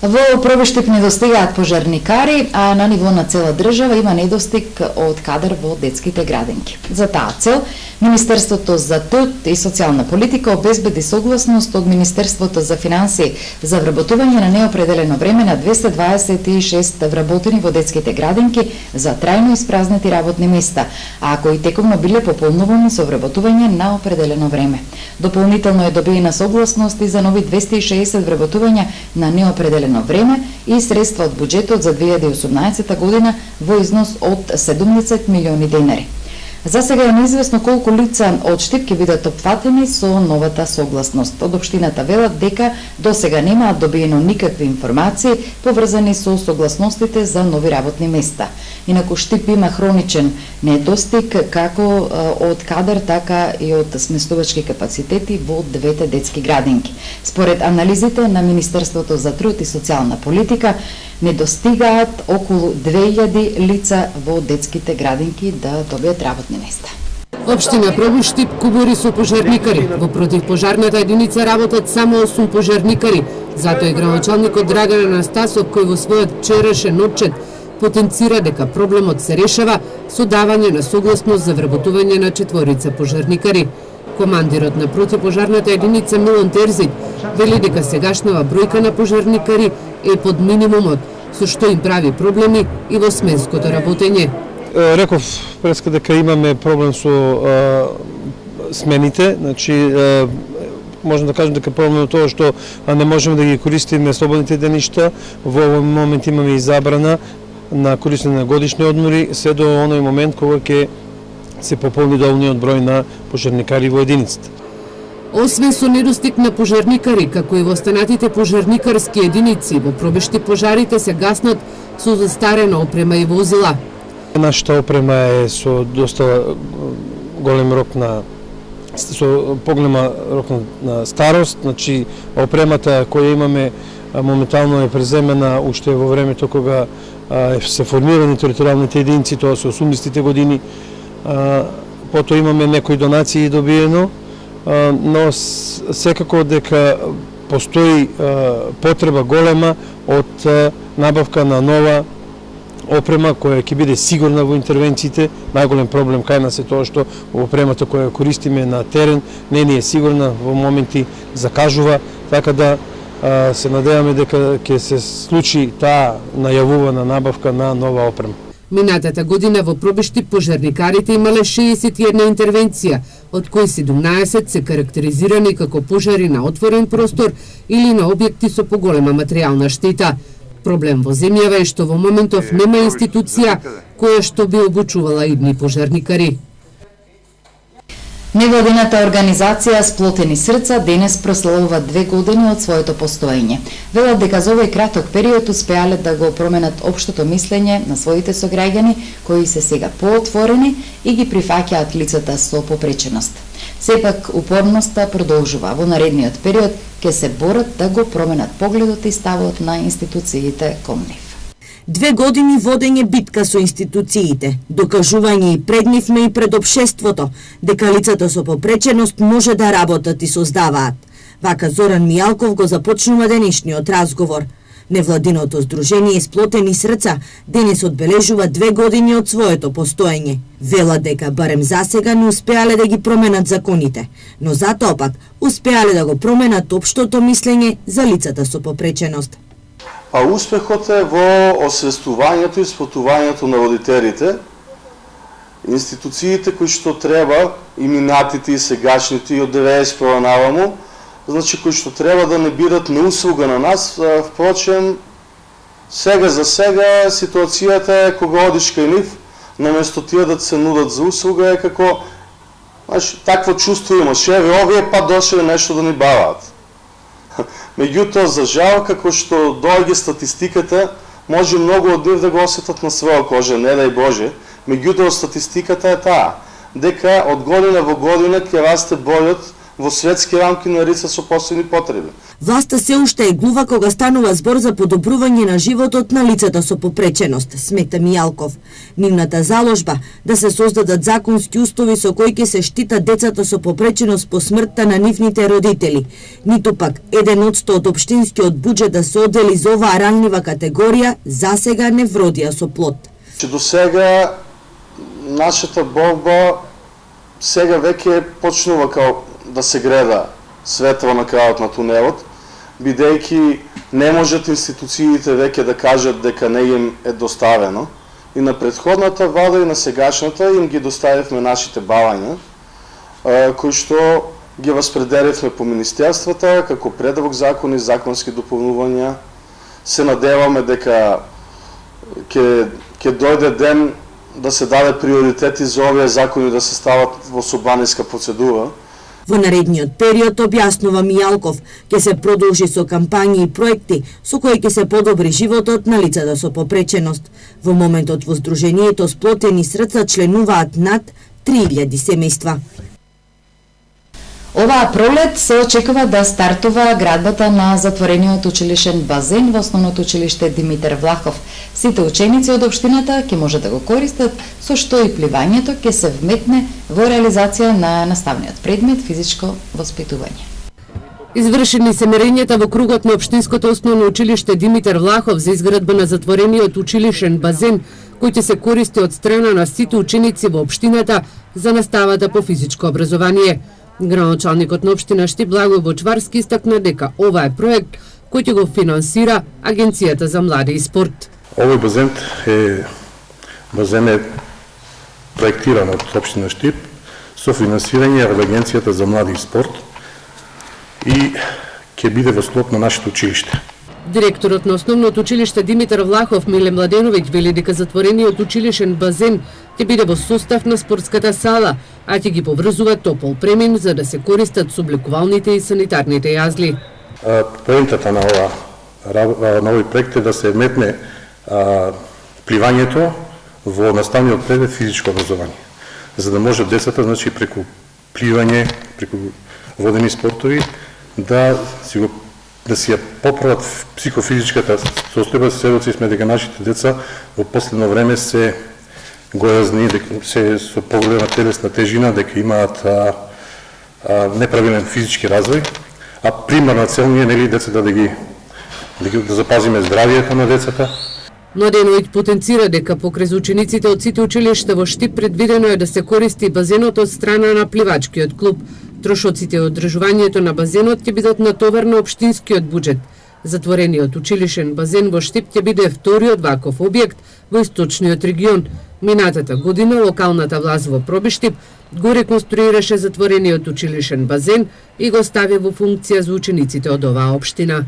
Во Пробиштип недостигаат пожарникари, а на ниво на цела држава има недостиг од кадар во детските градинки. За таа цел, Министерството за труд и социјална политика обезбеди согласност од Министерството за финансии за вработување на неопределено време на 226 вработени во детските градинки за трајно испразнети работни места, а кои тековно биле пополнувани со вработување на определено време. Дополнително е добиена согласност и за нови 260 вработувања на неопределено време и средства од буџетот за 2018 година во износ од 70 милиони денари. За сега е неизвестно колку лица од Штип ќе бидат опфатени со новата согласност. Од општината велат дека до сега немаат добиено никакви информации поврзани со согласностите за нови работни места. Инаку Штип има хроничен недостиг како од кадар, така и од сместувачки капацитети во двете детски градинки. Според анализите на Министерството за труд и социјална политика, недостигаат околу 2000 лица во детските градинки да добијат работни места. Општина Пробиштип кубори со пожарникари. Во противпожарната единица работат само 8 пожарникари. Затоа и градоначалникот Драган Анастасов, кој во својот вчерашен отчет потенцира дека проблемот се решава со давање на согласност за вработување на 4 пожарникари. Командирот на противпожарната единица Милон Терзит вели дека сегашнава бројка на пожарникари е под минимумот, со што им прави проблеми и во сменското работење. Реков преска дека имаме проблем со смените, значи можем да кажем дека проблемот е тоа што не можеме да ги користиме слободните деништа. Во овој момент имаме и забрана на користење на годишни одмори, се до оној момент кога ќе се пополни доволниот број на пожарникари во единицата. Освен со недостиг на пожарникари, како и во останатите пожарникарски единици, во Пробиштип пожарите се гаснат со застарена опрема и возила. Нашата опрема е со доста голем рок со поголема рок на старост, значи опремата која имаме моментално е преземена уште во времето кога се формирани територијалните единици, тоа се 80-тите години. Потоа имаме некои донации добиено, но секако дека постои потреба голема од набавка на нова опрема која ќе биде сигурна во интервенциите. Најголем проблем кај нас е тоа што опремата која користиме на терен не ни е сигурна, во моменти закажува, така да се надеваме дека ќе се случи таа најавувана набавка на нова опрема. Минатата година во Пробиштип пожарникарите имале 61 интервенција, од кои 17 се карактеризирани како пожари на отворен простор или на објекти со поголема материјална штета. Проблем во земјава е што во моментов нема институција која што би обучувала идни пожарникари. Невладината организација Сплотени срца денес прославува 2 години од своето постоење. Велат дека за овој краток период успеале да го променат општото мислење на своите сограѓани, кои се сега поотворени и ги прифаќаат лицата со попреченост. Сепак упорноста продолжува. Во наредниот период ќе се борат да го променат погледот и ставот на институциите кон нив. 2 години водење битка со институциите, докажување и пред нив, но и пред општеството, дека лицата со попреченост може да работат и создаваат. Вака Зоран Мијалков го започнува денешниот разговор. Невладиното здружение Сплотени срца денес одбележува 2 години од своето постоење. Вела дека барем засега не успеале да ги променат законите, но затоа пак успеале да го променат општото мислење за лицата со попреченост. А успехот е во освестувањето и спотувањето на родителите, институциите кои што треба, и минатите и сегашните и од 91 наваму, значи кои што треба да не бидат на услуга на нас. Впрочем, сега за сега ситуацијата е кога одиш кај нив, наместо тие да се нудат за услуга, е како такво чувство имаш, овие па дошле нешто да ни баваат. Меѓутоа, за жал, како што доаѓа статистиката, може многу од нив да го осетат на своја кожа, не дај Боже. Меѓутоа, статистиката е таа, дека од година во година ќе расте бројот во светски рамки на лица со посебни потреби. Власта се уште е глува кога станува збор за подобрување на животот на лицата со попреченост, смета Мијалков. Нивната заложба да се создадат законски устови со кои ќе се штитат децата со попреченост по смртта на нивните родители, ниту пак 1% од општинскиот буџет да се одели за оваа ранлива категорија, засега не вродија со плод. До сега нашата борба сега веќе почнува као да се гледа светло на крајот на тунелот, бидејќи не можат институциите веќе да кажат дека не им е доставено. И на претходната влада и на сегашната им ги доставивме нашите балања, кои што ги воспределивме по министерствата како предлог закони, законски дополнувања. Се надеваме дека ќе дојде ден да се даде приоритети за овие закони да се стават во собраниска процедура. Во наредниот период, објаснува Мијалков, ќе се продолжи со кампањи и проекти со кои ќе се подобри животот на лицата со попреченост. Во моментот во Сдруженијето Сплотени срца членуваат над 3000 семејства. Оваа пролет се очекува да стартува градбата на затворениот училишен базен во основното училиште Димитар Влахов. Сите ученици од општината ќе може да го користат, со што и пливањето ќе се вметне во реализација на наставниот предмет физичко воспитување. Извршени се мерењата во кругот на општинското основно училиште Димитар Влахов за изградба на затворениот училишен базен, кој ќе се користи од страна на сите ученици во општината за наставата по физичко образование. Градоначалникот на општина Штип Благој Бочварски истакна дека ова е проект кој ќе го финансира Агенцијата за млади и спорт. Овој базен е проектиран од општина Штип со финансирање од Агенцијата за млади и спорт и ќе биде во склоп на нашето училиште. Директорот на основното училиште Димитар Влахов Миле Младеновиќ вели дека затворениот училишен базен ќе биде во состав на спортската сала, а ќе ги поврзува топол премин за да се користат соблекувалните и санитарните јазли. Поентата на овој проект е да се вметне пливањето во наставниот предмет физичко образование, за да може децата, значи преку пливање, преку водени спортови да си ја поправат психофизичката состојба. Сведоци сме дека нашите деца во последно време се гојазни, дека се со поголема телесна тежина, дека имаат неправилен физички развој, а примарна цел ни е нели децата да запазиме здравието на децата. Младеновиќ потенцира дека покрај учениците од сите училишта во Штип предвидено е да се користи базенот од страна на пливачкиот клуб. Трошоците од одржувањето на базенот ќе бидат натовар на општинскиот буџет. Затворениот училишен базен во Штип ќе биде вториот ваков објект во источниот регион. Минатата година локалната власт во Пробиштип го реконструираше затворениот училишен базен и го стави во функција за учениците од оваа општина.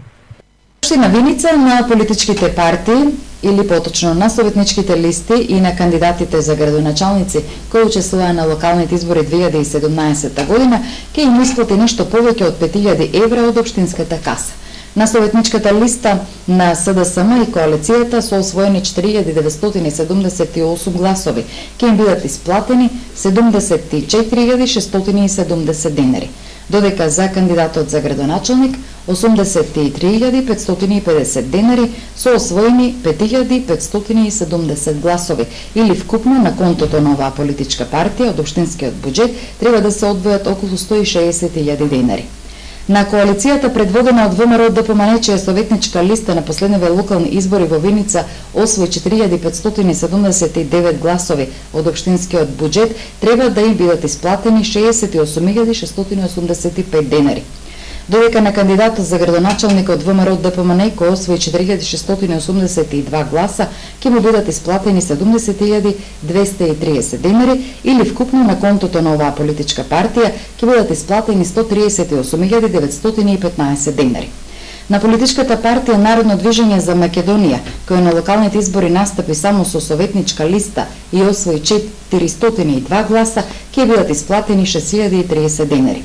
Општина Виница на политичките партии или поточно на советничките листи и на кандидатите за градоначалници кои учествуваа на локалните избори 2017 година ќе им исплати нешто повеќе од 5000 евра од општинската каса. На советничката листа на СДСМ и коалицијата со освоени 4978 гласови ќе им бидат исплатени 74670 денари, додека за кандидатот за градоначалник 83550 денари со освоени 5570 гласови, или вкупно на контото на оваа политичка партија од општинскиот буџет треба да се одвојат околу 160.000 денари. На коалицијата предводена од ВМРО ДПМН, чија советничка листа на последниве локални избори во Виница освои 4579 гласови од општинскиот буџет, треба да им бидат исплатени 68.685 денари. Додека на кандидатот за градоначалник од ВМРО ДПМН, кој освои 4682 гласа, ќе му бидат исплатени 70.230 денари, или вкупно на контото на оваа политичка партија ќе бидат исплатени 138.915 денари. На политичката партија Народно движење за Македонија, кој на локалните избори настапи само со советничка листа и освои 402 гласа, ќе бидат исплатени 6.030 денари.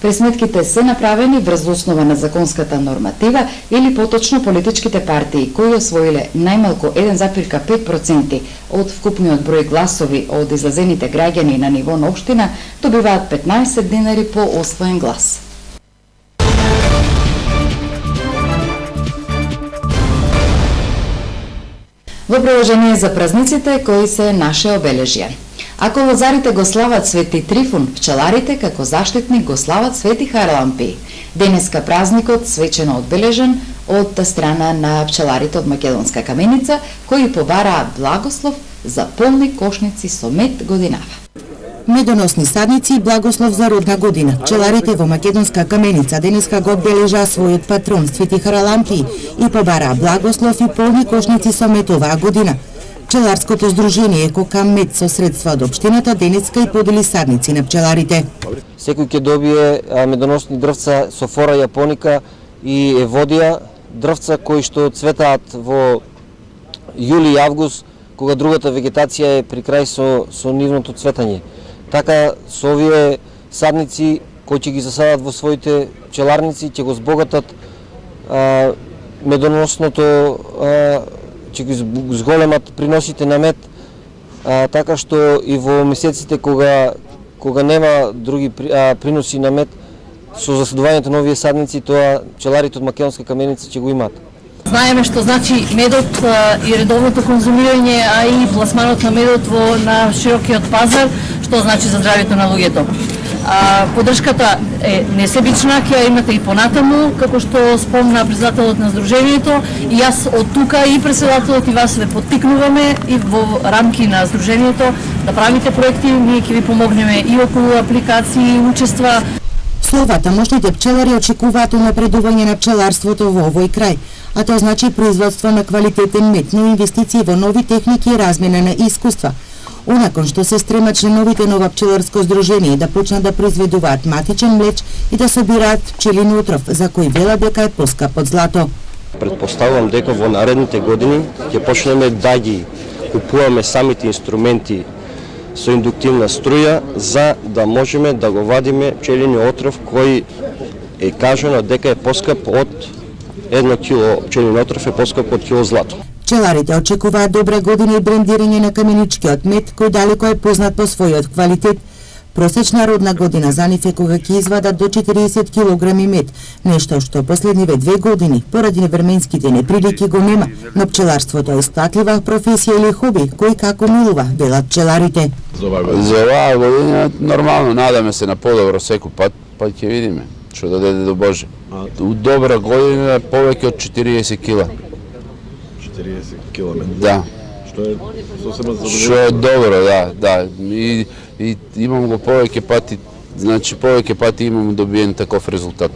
Пресметките се направени врз основа на законската норматива или поточно политичките партии кои освоиле најмалку 1,5% од вкупниот број гласови од излазените граѓани на ниво на општина добиваат 15 денари по освоен глас. Во продолжение за празниците кои се наше обележја. Ако лозарите го слават Свети Трифун, пчеларите како заштитник го слават Свети Харалампи. Денеска празникот свечено одбележен од страна на пчеларите од Македонска каменица, кои побараат благослов за полни кошници со мед годинава. Медоносни садници и благослов за родна година. Пчеларите во Македонска каменица денеска го одбележаа својот патрон Свети Харалампи и побараа благослов и полни кошници со мед оваа година. Пчеларското здружение Екокам Мед со средства од општината денеска и подели садници на пчеларите. Секој ќе добие медоносни дрвца со фора јапоника и еводија, дрвца кои што цветаат во јули и август, кога другата вегетација е при крај со нивното цветање. Така со овие садници кои ќе ги засадат во своите пчеларници ќе го збогатат медоносното, ќе ги зголемат приносите на мед, така што и во месеците кога нема други приноси на мед, со засадувањето на овие садници, тоа пчеларите од Македонска каменица ќе го имаат. Знаеме што значи медот и редовното конзумирање, а и пласманот на медот на широкиот пазар, што значи за здравјето на луѓето. Поддршката е несебична, ќе ја имате и понатаму, како што спомна председателот на Сдруженијето, и јас од тука и председателот и вас ве поттикнуваме и во рамки на Сдруженијето да правите проекти, ние ќе ви помогнеме и околу апликации, учества. Со ова тамошните пчелари очекуваат напредување на пчеларството во овој крај, а тоа значи производство на квалитетен мед, но инвестиции во нови техники и размена на искуства. Онакон што се стремат членовите на ова пчеларско здружение да почнат да произведуваат матичен млеч и да собираат пчелин отров, за кој велат дека е поскап од злато. Предпоставувам дека во наредните години ќе почнеме да ги купуваме самите инструменти со индуктивна струја за да можеме да го вадиме пчелиниот отров кој е кажано дека е поскап од 1 кило пчелин отров е поскап од кило злато. Пчеларите очекуваат добра година и брендирање на каменичкиот мед, кој далеко е познат по својот квалитет. Просечна родна година за нив е кога ќе извадат до 40 килограми мед, нешто што последниве 2 години, поради временските неприлики го нема, но пчеларството е исплатлива професија или хоби, кој како милува, велат пчеларите. За оваа година нормално, надаме се на подобро секој пат, па ќе видиме што да даде до Боже. У добра година е повеќе од 40 кила. 40 км. Да. Што е сосема задоволување. Што е добро, да. И имам го повеќе пати, значи повеќе пати имам добиен таков резултат.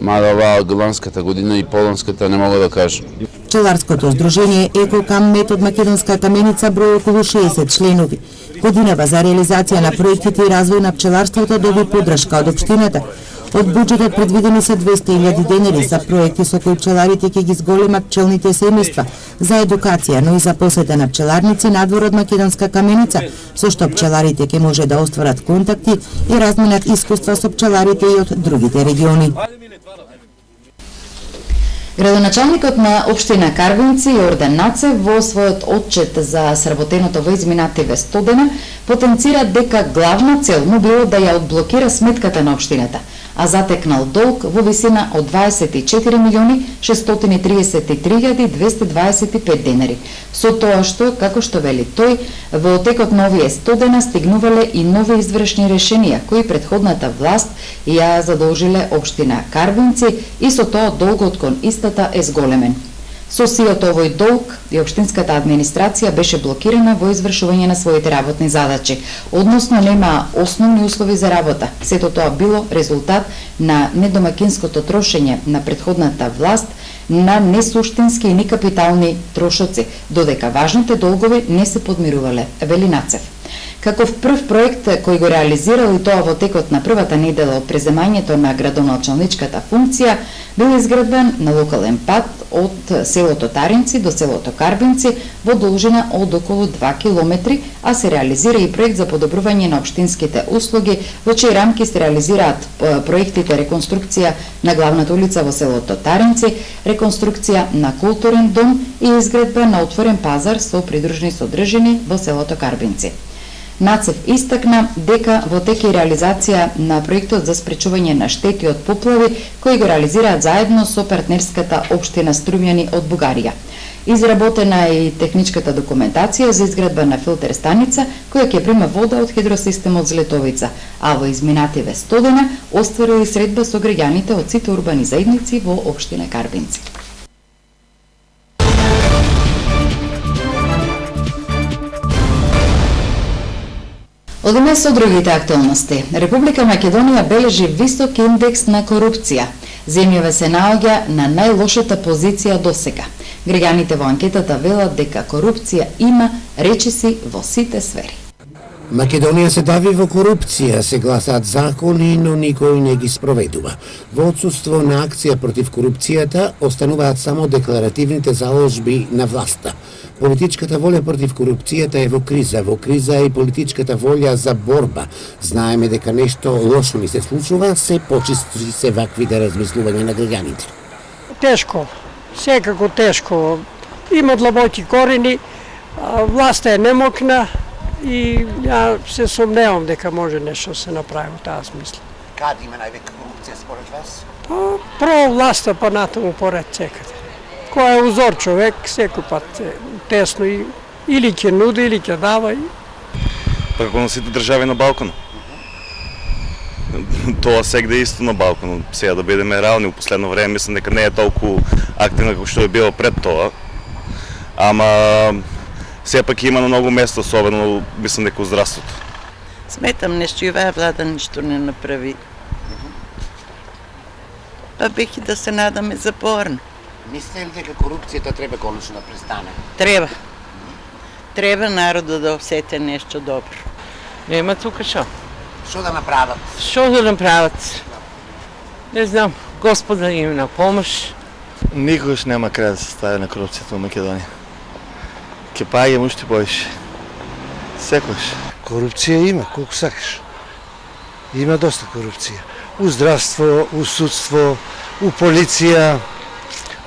Мада оваа гланската година и полонската не мога да кажам. Пчеларското здружение Екокам Мед од Македонска каменица брои околу 60 членови. Годинава за реализација на проектите и развој на пчеларството доби поддршка од општината. Од буџетот предвидени се 200.000 денари за проекти со кои пчеларите ќе ги зголемат пчелните семејства, за едукација, но и за посета на пчеларници надвор од Македонска каменица, со што пчеларите ќе може да остварат контакти и разменат искуства со пчеларите и од другите региони. Градоначалникот на општина Карвинци Јордан Нацев во својот отчет за сработеното во изминативе 100 дена потенцира дека главна цел му било да ја одблокира сметката на општината, а затекнал долг во висина од 24.633.225 денари. Со тоа што, како што вели тој, во текот на овие 100 дена стигнувале и нови извршни решенија кои претходната власт ја задолжиле општина Карвинци и со тоа долгот кон истата е зголемен. Со силот овој долг и општинската администрација беше блокирана во извршување на своите работни задачи, односно нема основни услови за работа. Сето тоа било резултат на недомакинското трошење на претходната власт на несуштински и некапитални трошоци, додека важните долгови не се подмирувале, вели Нацев. Каков прв проект кој го реализирал и тоа во текот на првата недела од преземањето на градоначалничката функција, бил изградбен на локален пат од селото Таринци до селото Карбинци во должина од околу 2 километри, а се реализира и проект за подобрување на општинските услуги, во чии рамки се реализираат проектите реконструкција на главната улица во селото Таринци, реконструкција на културен дом и изградба на отворен пазар со придружни содржини во селото Карбинци. Нацев истакна дека во тек е реализација на проектот за спречување на штети од поплави, кои го реализираат заедно со партнерската општина Струмјани од Бугарија. Изработена е и техничката документација за изградба на филтер станица, која ќе прима вода од хидросистемот Злетовица, а во изминативе 100 дена остварили средба со граѓаните од сите урбани заедници во општина Карбинци. Одиме со другите актуалности. Република Македонија бележи висок индекс на корупција. Земјава се наоѓа на најлошата позиција досега. Граѓаните во анкетата велат дека корупција има речиси во сите сфери. Македонија се дави во корупција, се гласаат закони, но никој не ги спроведува. Во отсуство на акција против корупцијата, остануваат само декларативните заложби на власта. Политичката волја против корупцијата е во криза е и политичката волја за борба. Знаеме дека нешто лошо ни се случува, се почисти се ваквите размислувања на граѓаните. Тешко, секако тешко. Има длабоки корени, власта е немокна и ја се сомневам дека може нешто се направи во таа смисла. Каде има највеќе корупција според вас? Прво власта, па натаму поред секаде. Кој е узор човек, секој пат тесно и или ќе нуди, или ќе дава. Па како на сите држави на Балкан. Тоа сегде исто на Балкан. Сега да бидеме реални, у последно време мислам дека не е толку активна како што е било пред тоа. Ама сепак има на многу места, особено мислам дека у здравството. Сметам нешто и оваа влада ништо не направи. Па бех и да се надаме за порно. Мислите ли дека корупцијата треба конечно да престане? Треба. Треба народот да осети нешто добро. Нема тука шо. Што да направат? Што да направат? Не знам, Господа им на помош. Никогаш нема крај да се стави на корупцијата во Македонија. Ке паѓам уште повеќе. Секогаш. Корупција има, колку сакаш. Има доста корупција. У здравство, у судство, у полиција,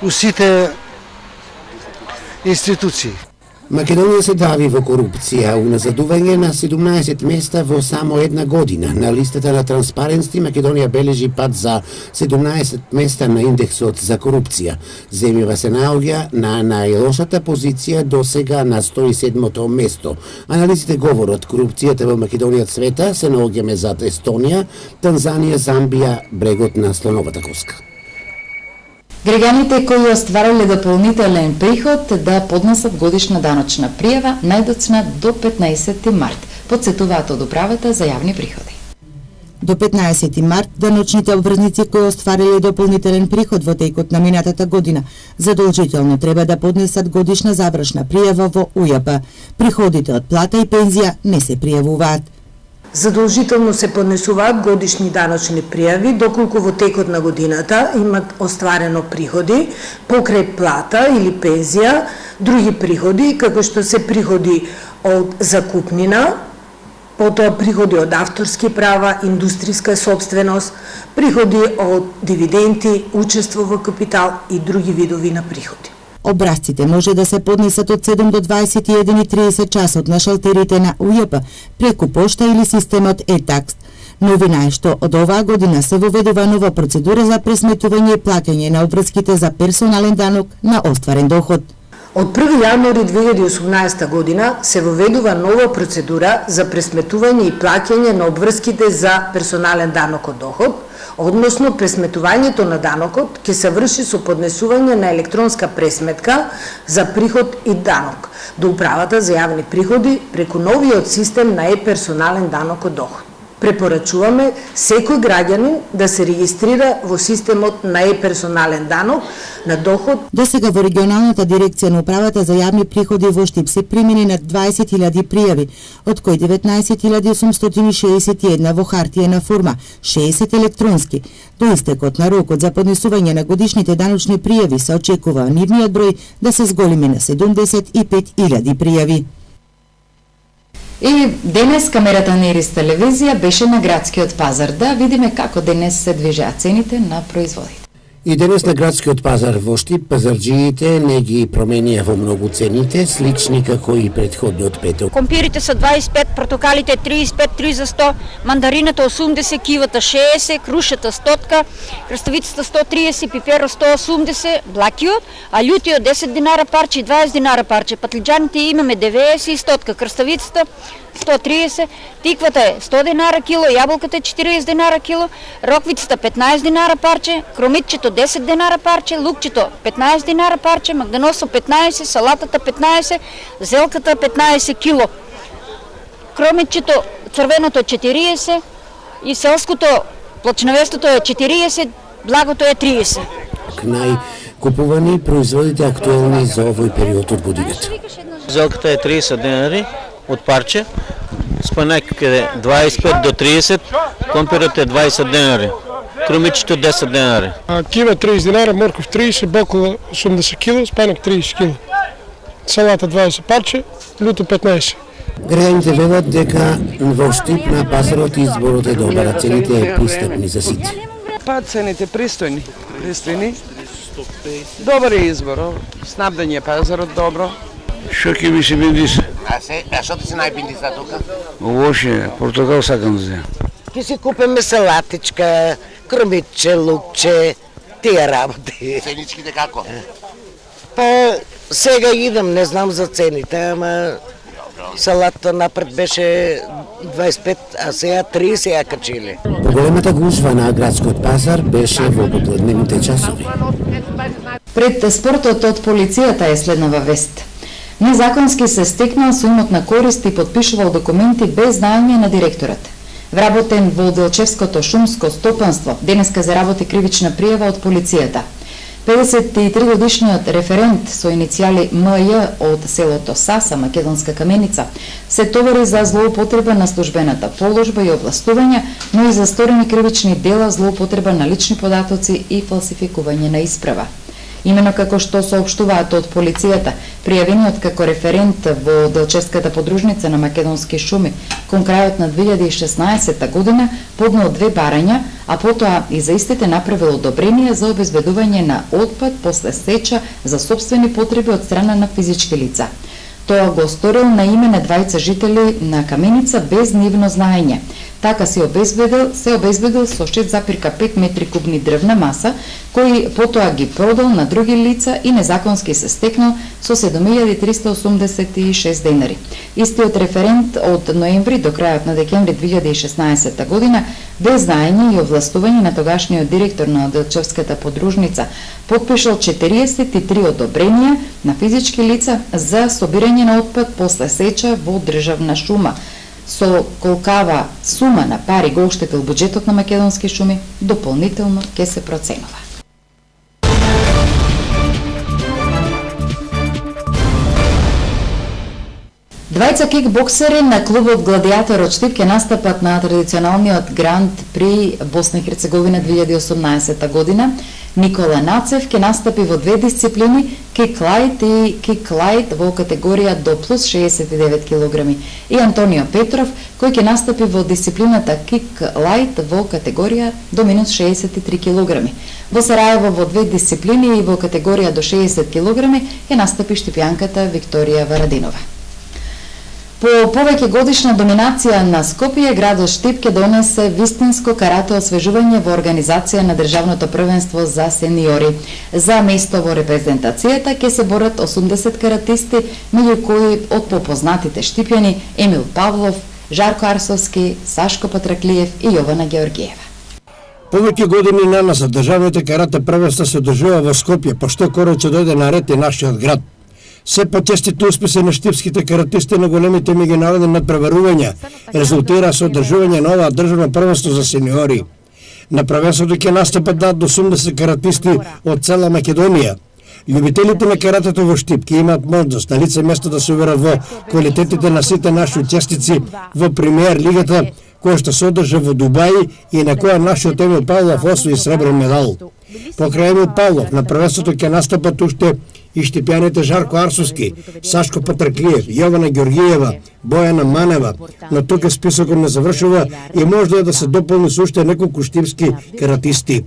у сите институции. Македонија се дави во корупција, уназадување на 17 места во само една година. На листата на Транспаренси Македонија бележи пат за 17 места на индексот за корупција. Земјава се наоѓа на најлошата позиција до сега на 107-то место. Анализите говорат корупцијата во Македонија света се наоѓаме зад Естонија, Танзанија, Замбија, брегот на Слоновата коска. Граѓаните кои остварале дополнителен приход да поднесат годишна даночна пријава најдоцна до 15 март, потсетуваат од управата за јавни приходи. До 15 март даночните обврзници кои оствариле дополнителен приход во текот на минатата година задолжително треба да поднесат годишна завршна пријава во УЈП. Приходите од плата и пензија не се пријавуваат. Задолжително се поднесуваат годишни даночни пријави доколку во текот на годината имат остварено приходи покрај плата или пензија, други приходи како што се приходи од закупнина, потоа приходи од авторски права, индустријска собственост, приходи од дивиденти, учество во капитал и други видови на приходи. Образците може да се поднесат од 7 до 21:30 часот на шалтерите на УЈП преку пошта или системот e-такс. Новина е што од оваа година се воведува нова процедура за пресметување и плаќање на обврските за персонален данок на остварен доход. Од 1 јануари 2018 година се воведува нова процедура за пресметување и плаќање на обврските за персонален данок од доход, односно пресметувањето на данокот ќе се врши со поднесување на електронска пресметка за приход и данок до управата за јавни приходи преку новиот систем на персонален данок од доход. Препорачуваме секој граѓанин да се регистрира во системот на е-персонален данок на доход. Досега во регионалната дирекција на управата за јавни приходи во Штип се примени на 20.000 пријави, од кои 19.861 во хартиена форма, 60 електронски. До истекот на рокот за поднесување на годишните даночни пријави се очекува нивниот број да се зголеми на 75.000 пријави. И денес камерата на Ирис телевизија беше на градскиот пазар. Да видиме како денес се движеат цените на производите. И денес на градскиот пазар во Штип пазарџиите не ги променија во многу цените, слични како и претходниот петок. Компирите са 25, портокалите 35, 3 за 100, мандарината 80, кивата 60, крушата 100, краставицата 130, пиперо 180, блакиот, а љутиот 10 динара парче и 20 динара парче. Патлиџаните имаме 90 и 100, краставицата 130, тиквата е 100 динара кило, јаболката е 40 динара кило, роквицата 15 динара парче, кромитчето 10 динара парче, лукчето 15 динара парче, магданосо 15, салатата 15, зелката 15 кило. Кромитчето црвеното е 40 и селското плачнавестото е 40, благото е 30. Најкупувани производите актуелни за овој период од годината. Зелката е 30 денари од парче, спанак е 25 до 30, компирот е 20 денари, крумичето 10 денари. Кива 30 динара, морков 30, бокола 80 кг, спанак 30 кг. Салата 20 парче, љуто 15. Граѓаните велат дека во Штип на пазарот изборот е добар, а цените пристапни за сите. Па цените пристојни. Добар е избор, снабдење пазарот добро. Што ќе ми се биндиса? А што ти се најбиндиса тука? Лоше, портокал сакам да земам. Ке си купиме салатичка, кромитче, лукче, тие работи. Ценичките како? Па сега идам, не знам за цените, ама салата напред беше 25, а сега 30 ја качили. Поголемата гужва на градскиот пазар беше во попладневните часови. Пред спортот од полицијата е следнава вест. Незаконски се стекнал со имотна корист и подпишувал документи без знаење на директорот. Вработен во Делчевското шумско стопанство, денеска заработи кривична пријава од полицијата. 53 годишниот референт со иницијали МЈ од селото Саса, Македонска Каменица, се товари за злоупотреба на службената положба и овластување, но и за сторени кривични дела, злоупотреба на лични податоци и фалсификување на исправа. Имено како што соопштуваат од полицијата, пријавениот како референт во Делчевската подружница на Македонски шуми кон крајот на 2016 година поднел 2 барања, а потоа и за истите направил одобрение за обезбедување на отпад после сеча за сопствени потреби од страна на физички лица. Тоа го сторил на име на двајца жители на Каменица без нивно знаење. Така се обезбедил со 6,5 метри кубни дрвна маса, кои потоа ги продал на други лица и незаконски се стекнал со 7.386 денари. Истиот референт од ноември до крајот на декември 2016 година, без знаење и овластување на тогашниот директор на Делчевската подружница, подпишал 43 одобренија на физички лица за собирање на отпад после сеча во државна шума. Со колкава сума на пари го оштетил буџетот на Македонски шуми, дополнително ќе се проценува. Двајца кикбоксери на клубот Гладиатор од Штип ќе настапат на традиционалниот Гранд При Босна и Херцеговина 2018 година. Никола Нацев ќе настапи во 2 дисциплини, кик-лайт и кик-лайт во категорија до плюс 69 кг, и Антонио Петров, кој ќе настапи во дисциплината кик-лайт во категорија до минус 63 кг. Во Сараево во 2 дисциплини и во категорија до 60 кг ќе настапи штипјанката Викторија Варадинова. По повеќе годишна доминација на Скопје, градот Штип ќе донесе вистинско карате освежување во организација на државното првенство за сениори. За место во репрезентацијата ќе се борат 80 каратисти, меѓу кои од попознатите штипјани Емил Павлов, Жарко Арсовски, Сашко Патраклиев и Јована Георгиева. Повеќе години наназад државните карате првенства се одржува во Скопје, па што скоро ќе дојде на ред и нашиот град. Се почестите успеси на штипските каратисти на големите меѓународни надпреварувања резултира со одржување на ова државно првенство за сениори. На првенството ќе настапат над 80 каратисти од цела Македонија. Љубителите на каратето во Штип ќе имаат можност на лице место да се уверат во квалитетите на сите наши учесници во премиер лигата, која што се одржа во Дубај и на која нашиот Емил Павлов освои сребрен медал. Покрај Емил Павлов на првенството ќе настапат уште и штипјаните Жарко Арсовски, Сашко Патраклиев, Јована Ѓоргиева, Бојана Манева, но тука списокот не завршува и можда е да се дополни со уште неколку штипски каратисти.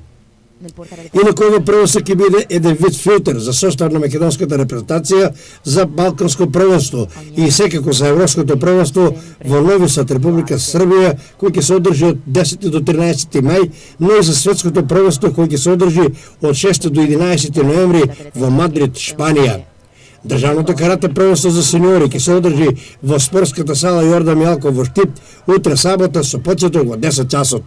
Инаку ова првенство ќе биде еден вид филтер за состав на македонската репрезентација за Балканско првенство и секако за Европското првенство во Нови Сад, Република Србија, кој ќе се одржи од 10 до 13 мај, но и за Светското првенство кој ќе се одржи од 6 до 11 ноември во Мадрид, Шпанија. Државното карате првенство за сениори ќе се одржи во спортската сала Јордан Мијалков во Штип утре сабота со почеток во 10 часот.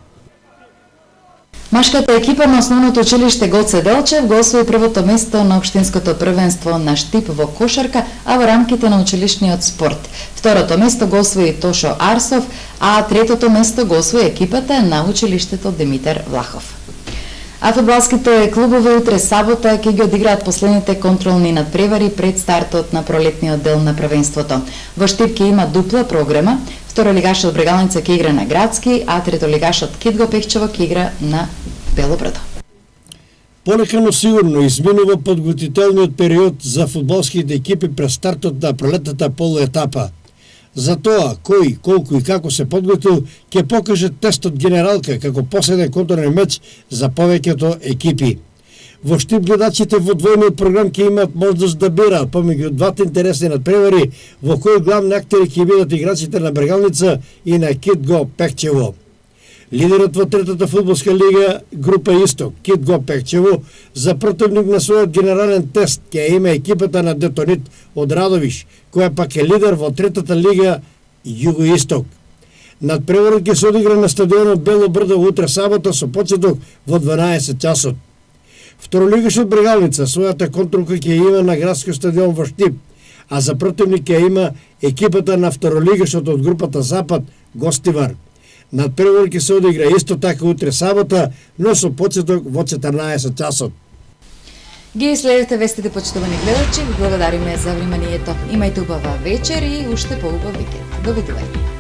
Машката екипа на основното училиште Гоце Делчев го освои првото место на општинското првенство на Штип во кошарка, а во рамките на училишниот спорт. Второто место го освои Тошо Арсов, а третото место го освои екипата на училиштето Димитар Влахов. А фудбалските клубови утре сабота ќе ги одиграат последните контролни надпревари пред стартот на пролетниот дел на првенството. Во Штип ќе има дупла програма. Второлигашот Брегалница ќе игра на Градски, а третолигашот Китго Пехчево ќе игра на Белобрадо. Полека но сигурно изминува подготвителниот период за фудбалските екипи пред стартот на пролетната полуетапа. За тоа, кој, колку и како се подготвил, ќе покаже тестот генералка како последен контролен меч за повеќето екипи. Во Штип гледачите во двојниот програм ќе имаат можност да бираат помеѓу двата интересни надпревари во кои главни актери ќе бидат играчите на Брегалница и на Китго Пехчево. Лидерот во третата фудбалска лига група Исток, Китго Пехчево, за противник на својот генерален тест ќе има екипата на Детонит од Радовиш, која пак е лидер во третата лига Југо-Исток. Надпреварот ќе се одигра на стадионот Бело Брдо утре сабота со почеток во 12 часот. Второлигашот Брегалница својата контролка ќе има на градскиот стадион во Штип, а за противник ќе има екипата на второлигашот од групата Запад Гостивар. Надпреварот ќе се одигра исто така утре сабота, но со почеток во 14 часот. Ги следете вестите, почитувани гледачи, благодариме за вниманието. Имајте убава вечер и уште поубав викенд. Довидување.